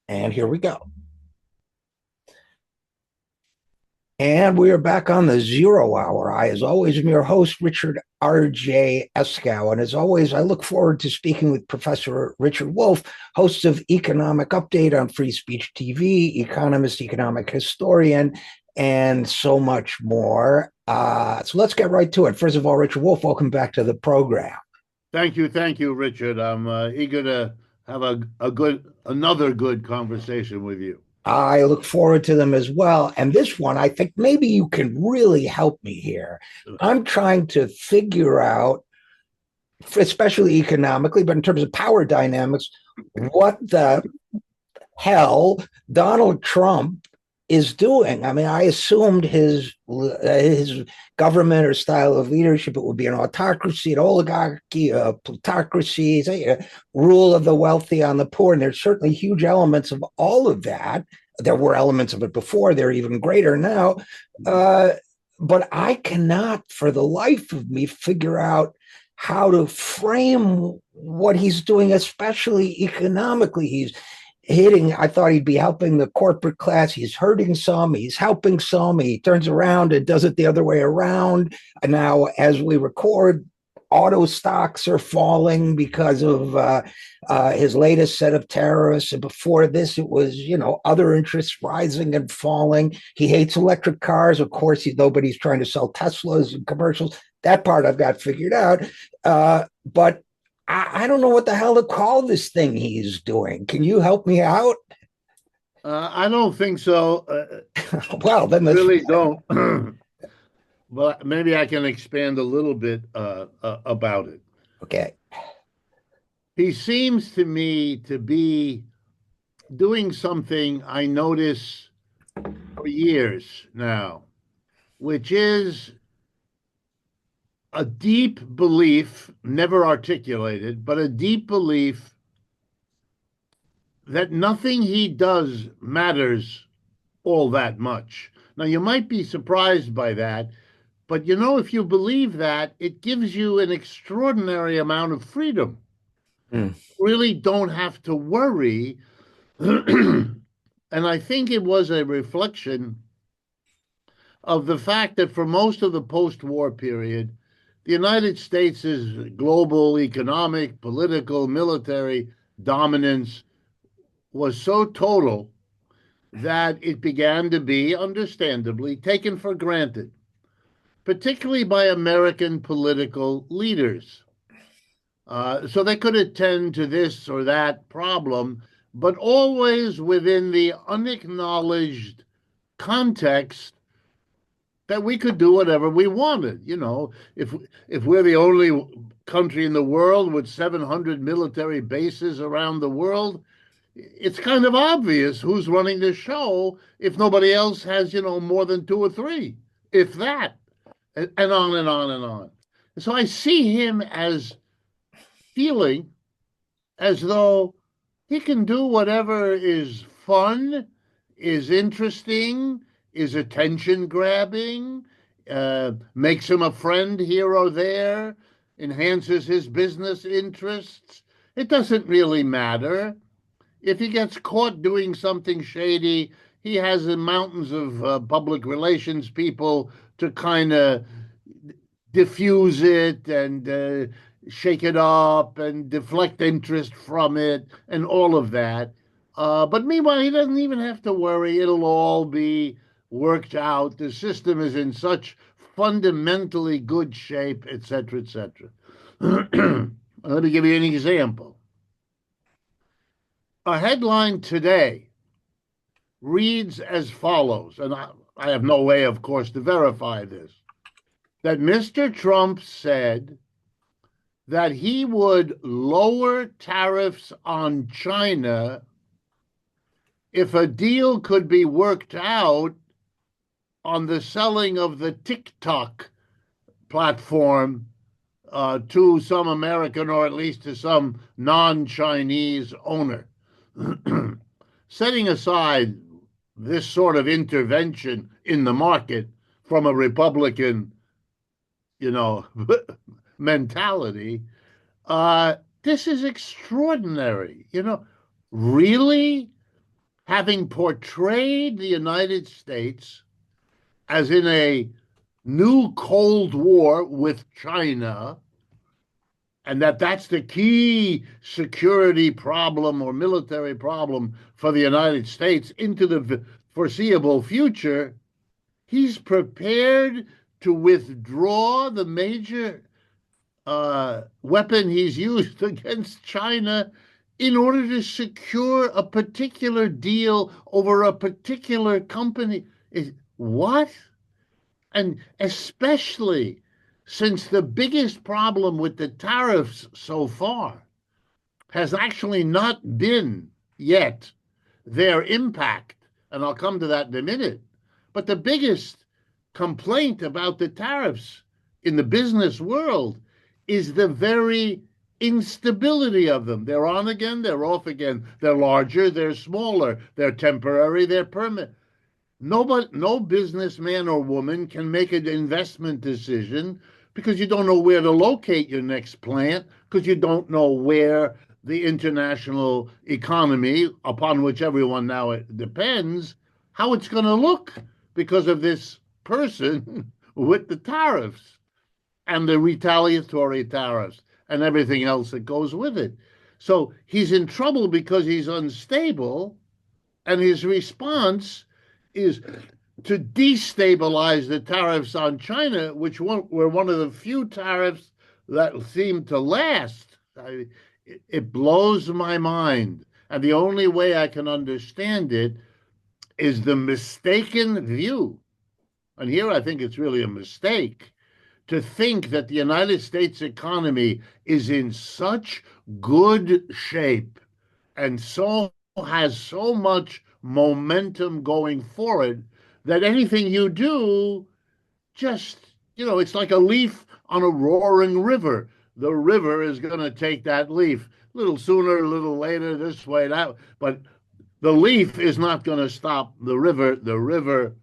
And here we go. And we are back on the 0 hour. I, as always, am your host, Richard RJ Eskow. And as always, I look forward to speaking with Professor Richard Wolff, host of Economic Update on Free Speech TV, economist, economic historian, and so much more. So let's get right to it. First of all, Richard Wolff, welcome back to the program. Thank you, Richard. I'm eager to have another good conversation with you. I look forward to them as well. And this one, I think maybe you can really help me here. I'm trying to figure out, especially economically, but in terms of power dynamics, what the hell Donald Trump is doing. I mean, I assumed his government or style of leadership, it would be an autocracy, an oligarchy, a plutocracy, a rule of the wealthy on the poor. And there's certainly huge elements of all of that. There were elements of it before, they're even greater now. But I cannot, for the life of me, figure out how to frame what he's doing, especially economically. I thought he'd be helping the corporate class. He's hurting some, he's helping some. He turns around and does it the other way around. And now, as we record, auto stocks are falling because of his latest set of tariffs. And before this, it was, other interests rising and falling. He hates electric cars. Of course, nobody's trying to sell Teslas and commercials. That part I've got figured out. But I don't know what the hell to call this thing he's doing. Can you help me out? I don't think so. Well, then let's. Really don't. Well, maybe I can expand a little bit about it. Okay. He seems to me to be doing something I notice for years now, which is a deep belief, never articulated, but a deep belief that nothing he does matters all that much. Now, you might be surprised by that, but if you believe that, it gives you an extraordinary amount of freedom. Mm. You really don't have to worry. And I think it was a reflection of the fact that for most of the post war period, the United States' global economic, political, military dominance was so total that it began to be, understandably, taken for granted, particularly by American political leaders. So they could attend to this or that problem, but always within the unacknowledged context that we could do whatever we wanted. If we're the only country in the world with 700 military bases around the world, it's kind of obvious who's running the show if nobody else has, more than two or three, if that, and on and on and on. So I see him as feeling as though he can do whatever is fun, is interesting, is attention grabbing, makes him a friend here or there, enhances his business interests. It doesn't really matter. If he gets caught doing something shady, he has mountains of public relations people to kind of diffuse it and shake it up and deflect interest from it and all of that. But meanwhile, he doesn't even have to worry. It'll all be worked out. The system is in such fundamentally good shape, etc., etc. Let me give you an example. A headline today reads as follows, and I have no way, of course, to verify this, that Mr. Trump said that he would lower tariffs on China if a deal could be worked out on the selling of the TikTok platform to some American or at least to some non Chinese owner. Setting aside this sort of intervention in the market from a Republican, you know, mentality, this is extraordinary. Really? having portrayed the United States as in a new Cold War with China, and that's the key security problem or military problem for the United States into the foreseeable future, he's prepared to withdraw the major weapon he's used against China in order to secure a particular deal over a particular company. What? And especially since the biggest problem with the tariffs so far has actually not been yet their impact, and I'll come to that in a minute, but the biggest complaint about the tariffs in the business world is the very instability of them. They're on again, they're off again. They're larger, they're smaller, they're temporary, they're permanent. No businessman or woman can make an investment decision because you don't know where to locate your next plant, because you don't know where the international economy, upon which everyone now depends, how it's going to look because of this person with the tariffs and the retaliatory tariffs and everything else that goes with it. So he's in trouble because he's unstable, and his response is to destabilize the tariffs on China, which were one of the few tariffs that seem to last. It blows my mind. And the only way I can understand it is the mistaken view. And here I think it's really a mistake to think that the United States economy is in such good shape and has so much momentum going forward that anything you do just, it's like a leaf on a roaring river. The river is going to take that leaf a little sooner, a little later, this way, that, but the leaf is not going to stop the river. The river,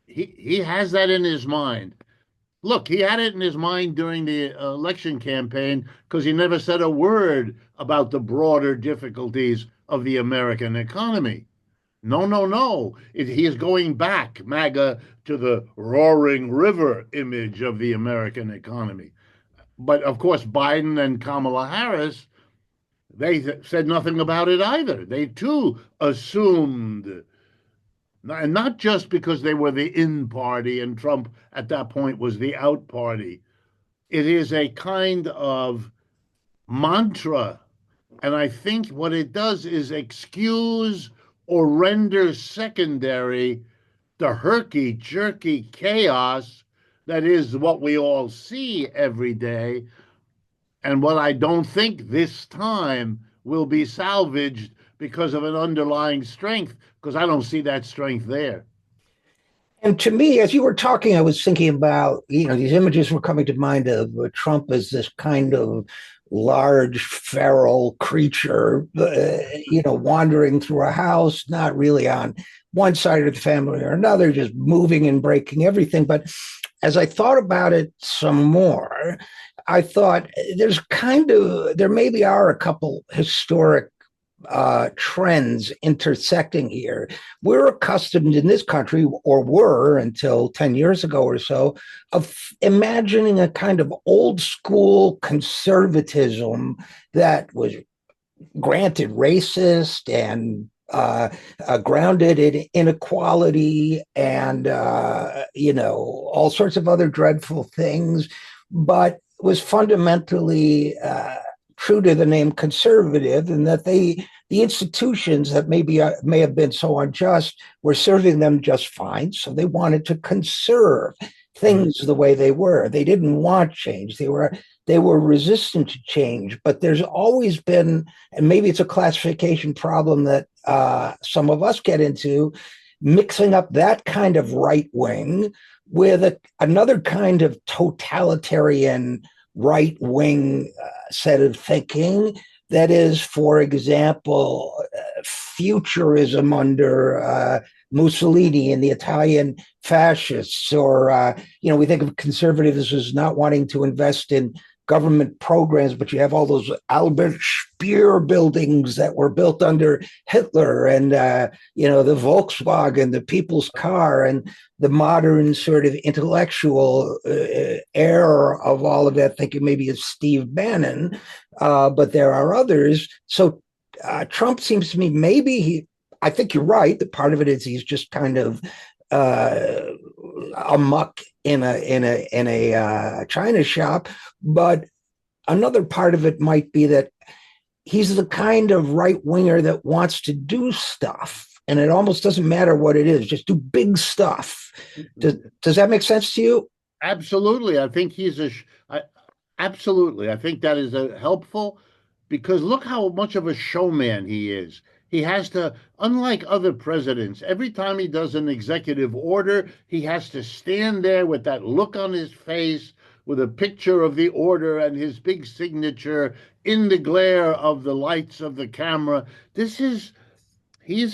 he has that in his mind. Look, he had it in his mind during the election campaign because he never said a word about the broader difficulties of the American economy. No, no, no. He is going back, MAGA, to the roaring river image of the American economy. But of course, Biden and Kamala Harris, they said nothing about it either. They too assumed, and not just because they were the in party and Trump at that point was the out party. It is a kind of mantra. And I think what it does is excuse or render secondary the herky-jerky chaos that is what we all see every day, and what I don't think this time will be salvaged because of an underlying strength, because I don't see that strength there. And to me, as you were talking, I was thinking about, these images were coming to mind of Trump as this kind of large feral creature, wandering through a house, not really on one side of the family or another, just moving and breaking everything. But as I thought about it some more, I thought there maybe are a couple historic trends intersecting here. We're accustomed in this country, or were until 10 years ago or so, of imagining a kind of old school conservatism that was granted racist and grounded in inequality and, all sorts of other dreadful things, but was fundamentally true to the name conservative, and that the institutions that may have been so unjust were serving them just fine. So they wanted to conserve things the way they were. They didn't want change. They were resistant to change. But there's always been, and maybe it's a classification problem that some of us get into, mixing up that kind of right wing with another kind of totalitarian right wing set of thinking that is, for example, futurism under Mussolini and the Italian fascists, or we think of conservatives as not wanting to invest in government programs, but you have all those Albert Speer buildings that were built under Hitler, and the Volkswagen, the people's car, and the modern sort of intellectual heir of all of that, thinking maybe it's Steve Bannon, but there are others. So Trump seems to me, I think you're right, that part of it is he's just kind of amuck in a china shop, but another part of it might be that he's the kind of right winger that wants to do stuff, and it almost doesn't matter what it is, just do big stuff. Does that make sense to you? Absolutely. I think absolutely. I think that is helpful, because look how much of a showman he is. He has to, unlike other presidents, every time he does an executive order, he has to stand there with that look on his face, with a picture of the order and his big signature in the glare of the lights of the camera. He's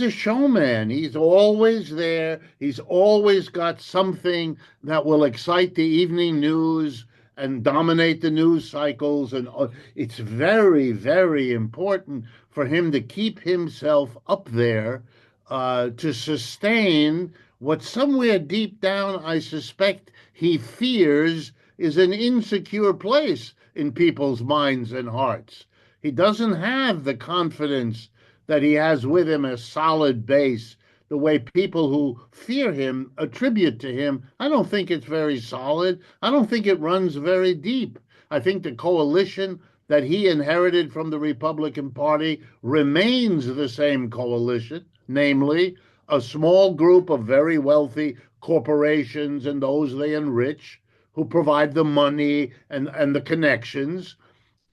a showman. He's always there. He's always got something that will excite the evening news and dominate the news cycles. And it's very, very important for him to keep himself up there, to sustain what somewhere deep down I suspect he fears is an insecure place in people's minds and hearts. He doesn't have the confidence that he has with him a solid base, the way people who fear him attribute to him. I don't think it's very solid. I don't think it runs very deep. I think the coalition that he inherited from the Republican Party remains the same coalition, namely a small group of very wealthy corporations and those they enrich, who provide the money and the connections,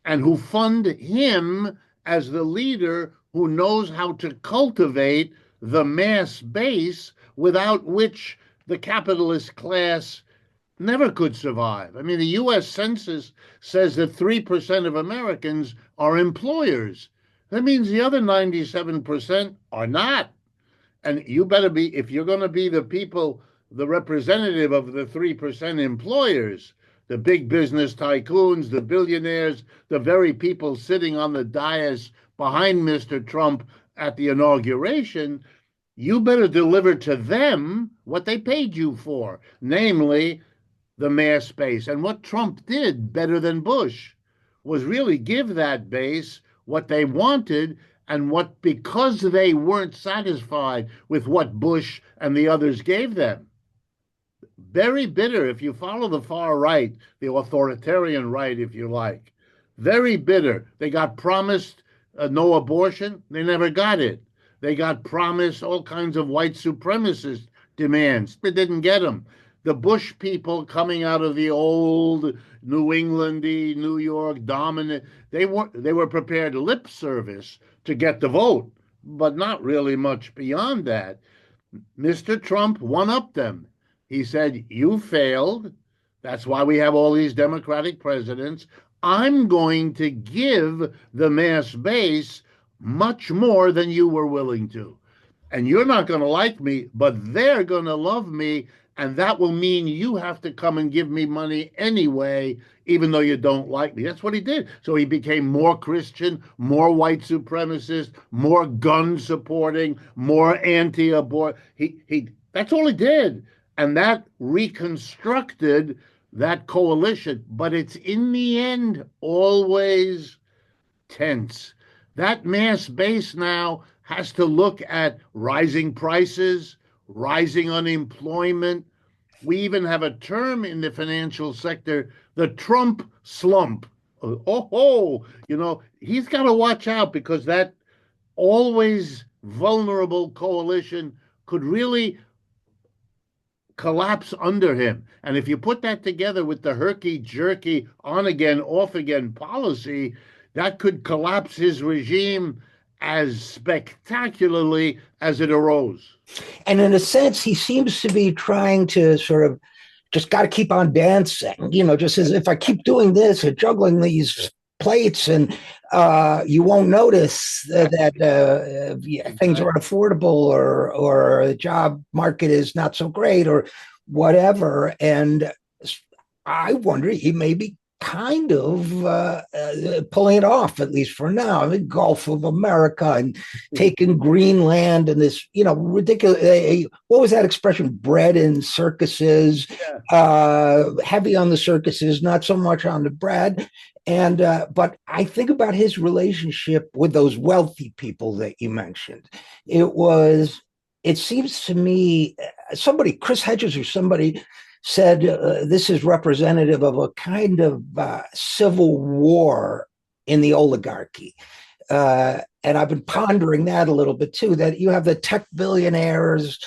and who fund him as the leader who knows how to cultivate the mass base, without which the capitalist class never could survive. I mean, the U.S. Census says that 3% of Americans are employers. That means the other 97% are not. And you better be, if you're going to be the representative of the 3% employers, the big business tycoons, the billionaires, the very people sitting on the dais behind Mr. Trump at the inauguration, you better deliver to them what they paid you for, namely the mass base. And what Trump did better than Bush was really give that base what they wanted, and what, because they weren't satisfied with what Bush and the others gave them. Very bitter, if you follow the far right, the authoritarian right, if you like. Very bitter. They got promised no abortion. They never got it. They got promised all kinds of white supremacist demands. They didn't get them. The Bush people coming out of the old New Englandy, New York dominant, they were prepared lip service to get the vote, but not really much beyond that. Mr. Trump one-upped them. He said, you failed. That's why we have all these Democratic presidents. I'm going to give the mass base much more than you were willing to. And you're not going to like me, but they're going to love me. And that will mean you have to come and give me money anyway, even though you don't like me. That's what he did. So he became more Christian, more white supremacist, more gun supporting, more anti-abort. That's all he did. And that reconstructed that coalition. But it's in the end always tense. That mass base now has to look at rising prices, rising unemployment. We even have a term in the financial sector, the Trump slump. He's got to watch out, because that always vulnerable coalition could really collapse under him. And if you put that together with the herky-jerky, on-again, off-again policy, that could collapse his regime as spectacularly as it arose. And in a sense, he seems to be trying to sort of just got to keep on dancing, just as if I keep doing this or juggling these plates, and you won't notice that things are unaffordable, or the job market is not so great, or whatever. And I wonder, he may be kind of pulling it off, at least for now. I mean, Gulf of America and taking Greenland and this, ridiculous. What was that expression? Bread and circuses. Heavy on the circuses, not so much on the bread. And but I think about his relationship with those wealthy people that you mentioned. It seems to me, Chris Hedges or somebody said this is representative of a kind of civil war in the oligarchy. And I've been pondering that a little bit too, that you have the tech billionaires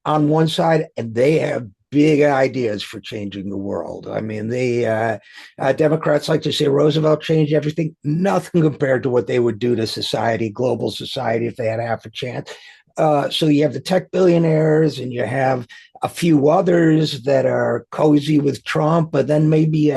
on one side, and they have big ideas for changing the world. I mean, the Democrats like to say Roosevelt changed everything. Nothing compared to what they would do to society, global society, if they had half a chance. So you have the tech billionaires and you have a few others that are cozy with Trump, but then maybe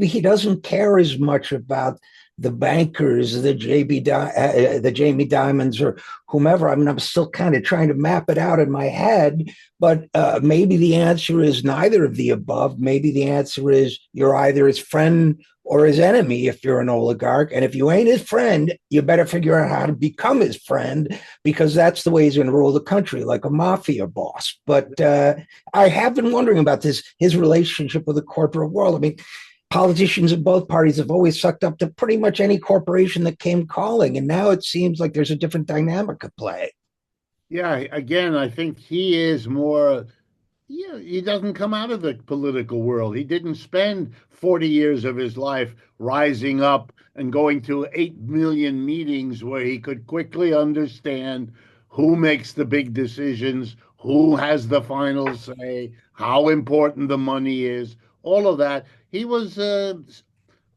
he doesn't care as much about the bankers, the Jamie Dimons or whomever. I mean, I'm still kind of trying to map it out in my head, but maybe the answer is neither of the above. Maybe the answer is you're either his friend or his enemy if you're an oligarch. And if you ain't his friend, you better figure out how to become his friend, because that's the way he's going to rule the country, like a mafia boss. But I have been wondering about his relationship with the corporate world. I mean, politicians of both parties have always sucked up to pretty much any corporation that came calling. And now it seems like there's a different dynamic at play. Yeah, again, I think he is more, he doesn't come out of the political world. He didn't spend 40 years of his life rising up and going to 8 million meetings where he could quickly understand who makes the big decisions, who has the final say, how important the money is, all of that. He was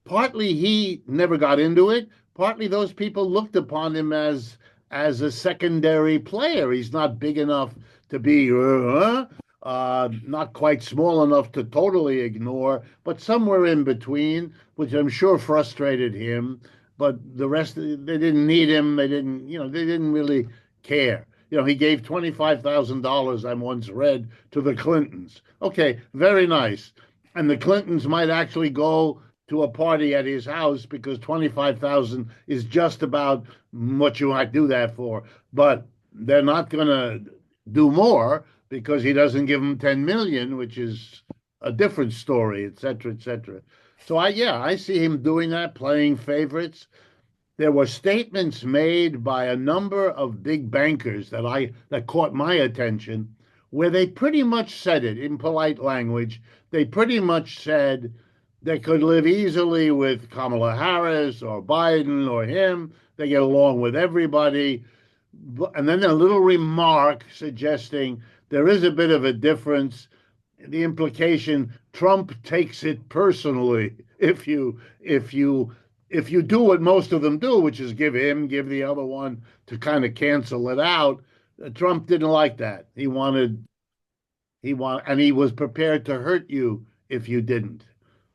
partly he never got into it. Partly those people looked upon him as a secondary player. He's not big enough to be not quite small enough to totally ignore, but somewhere in between, which I'm sure frustrated him. But the rest, they didn't need him. They didn't really care. He gave $25,000, I once read, to the Clintons. Okay, very nice. And the Clintons might actually go to a party at his house because 25,000 is just about what you might do that for. But they're not going to do more because he doesn't give them 10 million, which is a different story, et cetera, et cetera. So I see him doing that, playing favorites. There were statements made by a number of big bankers that caught my attention, where they pretty much said it in polite language. They pretty much said they could live easily with Kamala Harris or Biden or him. They get along with everybody. And then a little remark suggesting there is a bit of a difference. The implication, Trump takes it personally if you do what most of them do, which is give the other one to kind of cancel it out. Trump didn't like that. And he was prepared to hurt you if you didn't.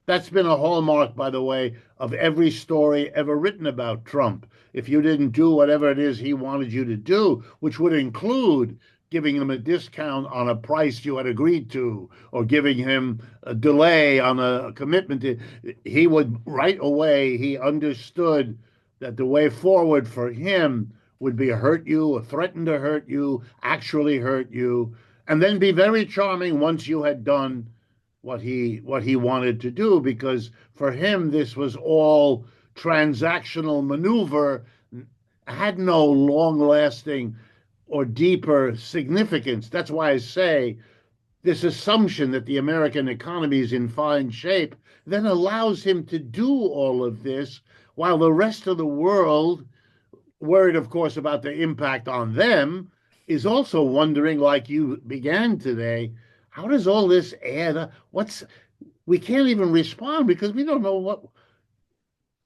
That's been a hallmark, by the way, of every story ever written about Trump. If you didn't do whatever it is he wanted you to do, which would include giving him a discount on a price you had agreed to, or giving him a delay on a commitment, he would right away, he understood that the way forward for him would be hurt you or threaten to hurt you, actually hurt you, and then be very charming once you had done what he wanted to do, because for him this was all transactional maneuver, had no long-lasting or deeper significance. That's why I say this assumption that the American economy is in fine shape then allows him to do all of this while the rest of the world, worried, of course, about the impact on them, is also wondering, like you began today, how does all this add up? We can't even respond because we don't know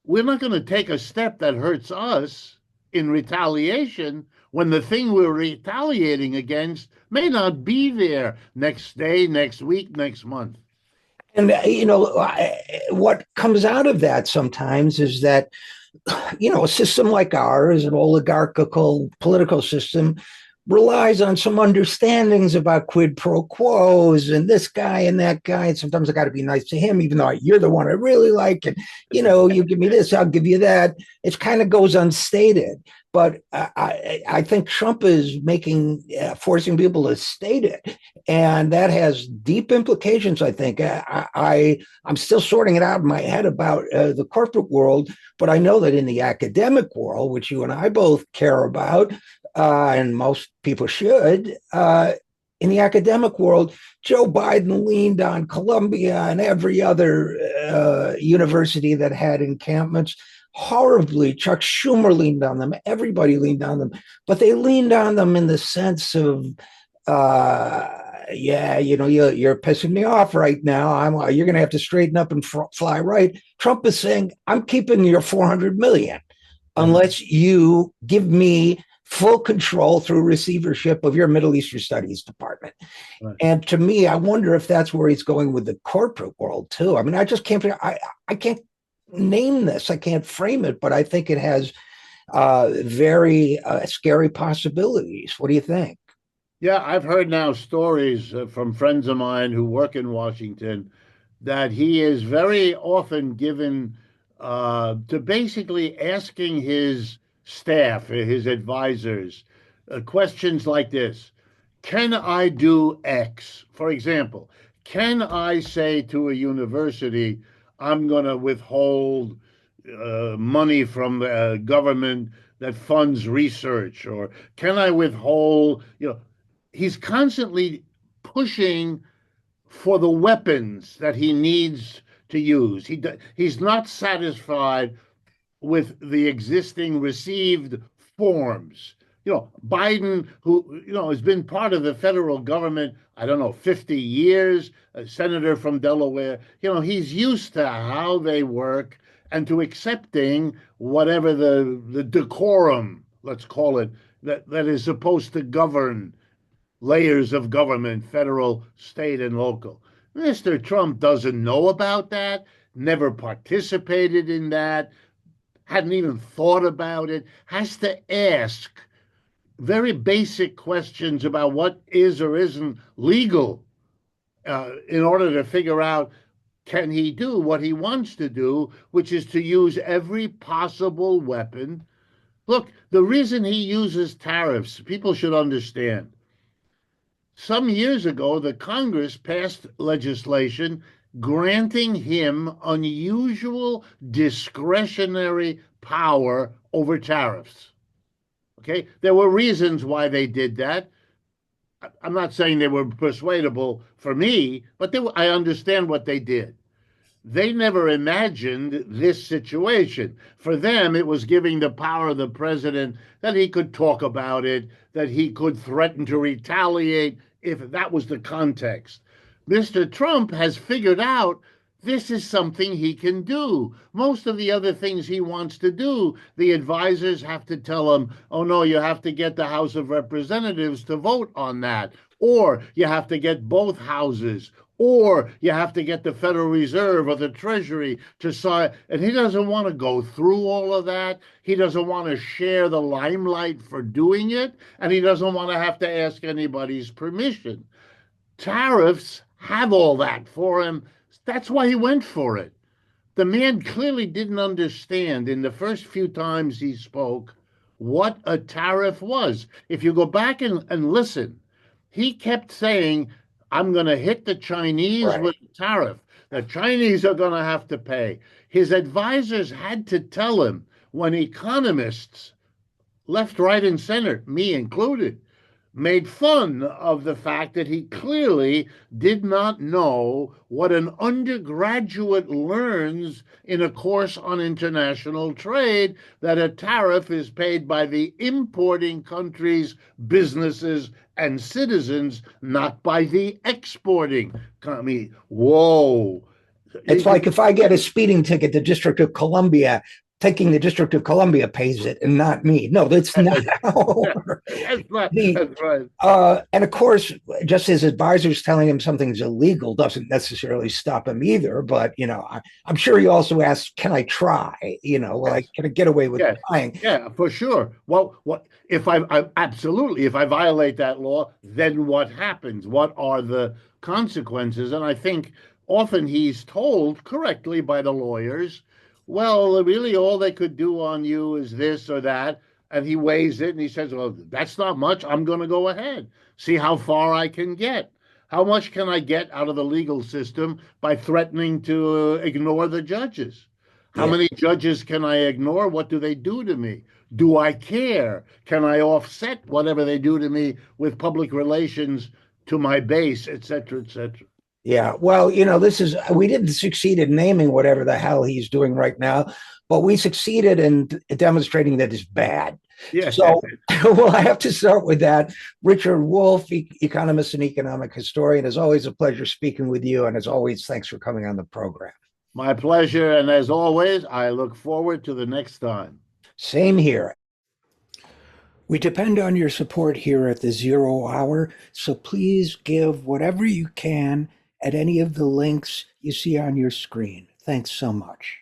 we're not going to take a step that hurts us in retaliation when the thing we're retaliating against may not be there next day, next week, next month. And, what comes out of that sometimes is that, a system like ours, an oligarchical political system, relies on some understandings about quid pro quos and this guy and that guy. And sometimes I got to be nice to him, even though you're the one I really like. And, you give me this, I'll give you that. It kind of goes unstated. But I think Trump is forcing people to state it. And that has deep implications, I think. I'm still sorting it out in my head about the corporate world, but I know that in the academic world, which you and I both care about, and most people should, in the academic world, Joe Biden leaned on Columbia and every other university that had encampments horribly. Chuck Schumer leaned on them. Everybody leaned on them, but they leaned on them in the sense of, you're pissing me off right now. You're going to have to straighten up and fly right. Trump is saying, I'm keeping your 400 million unless you give me full control through receivership of your Middle Eastern Studies department. Right. And to me, I wonder if that's where he's going with the corporate world too. I mean, I just can't I can't name this. I can't frame it, but I think it has very scary possibilities. What do you think? Yeah, I've heard now stories from friends of mine who work in Washington that he is very often given to basically asking his staff, his advisors, questions like this. Can I do X? For example, can I say to a university, I'm going to withhold money from the government that funds research? Or can I withhold, he's constantly pushing for the weapons that he needs to use. He's not satisfied with the existing received forms. Biden, who, has been part of the federal government, I don't know, 50 years, a senator from Delaware, he's used to how they work and to accepting whatever the decorum, let's call it, that is supposed to govern layers of government, federal, state, and local. Mr. Trump doesn't know about that, never participated in that, hadn't even thought about it, has to ask very basic questions about what is or isn't legal in order to figure out, can he do what he wants to do, which is to use every possible weapon. Look, the reason he uses tariffs, people should understand. Some years ago, the Congress passed legislation granting him unusual discretionary power over tariffs. Okay, there were reasons why they did that. I'm not saying they were persuadable for me, but I understand what they did. They never imagined this situation. For them, it was giving the power of the president that he could talk about it, that he could threaten to retaliate if that was the context. Mr. Trump has figured out this is something he can do. Most of the other things he wants to do, the advisors have to tell him, oh, no, you have to get the House of Representatives to vote on that, or you have to get both houses, or you have to get the Federal Reserve or the Treasury to sign. And he doesn't want to go through all of that. He doesn't want to share the limelight for doing it, and he doesn't want to have to ask anybody's permission. Tariffs have all that for him. That's why he went for it. The man clearly didn't understand in the first few times he spoke what a tariff was. If you go back and listen, he kept saying, I'm going to hit the Chinese with a tariff. The Chinese are going to have to pay. His advisors had to tell him, when economists, left, right, and center, me included, made fun of the fact that he clearly did not know what an undergraduate learns in a course on international trade, that a tariff is paid by the importing country's businesses and citizens, not by the exporting. I mean, whoa. It's like if I get a speeding ticket, the District of Columbia thinking the District of Columbia pays it and not me. No, that's not how. That's right. And of course, just his advisors telling him something's illegal doesn't necessarily stop him either. But I'm sure he also asks, "Can I try? Like, can I get away with trying?" Yeah, for sure. Well, what if I absolutely if I violate that law, then what happens? What are the consequences? And I think often he's told correctly by the lawyers, well, really all they could do on you is this or that. And he weighs it and he says, well, that's not much. I'm going to go ahead, see how far I can get. How much can I get out of the legal system by threatening to ignore the judges? How Yeah. many judges can I ignore? What do they do to me? Do I care? Can I offset whatever they do to me with public relations to my base, et cetera, et cetera? Yeah, well, we didn't succeed in naming whatever the hell he's doing right now, but we succeeded in demonstrating that it's bad. Yeah. So, well, I have to start with that. Richard Wolff, economist and economic historian, as always, a pleasure speaking with you. And as always, thanks for coming on the program. My pleasure. And as always, I look forward to the next time. Same here. We depend on your support here at the 0 Hour, so please give whatever you can at any of the links you see on your screen. Thanks so much.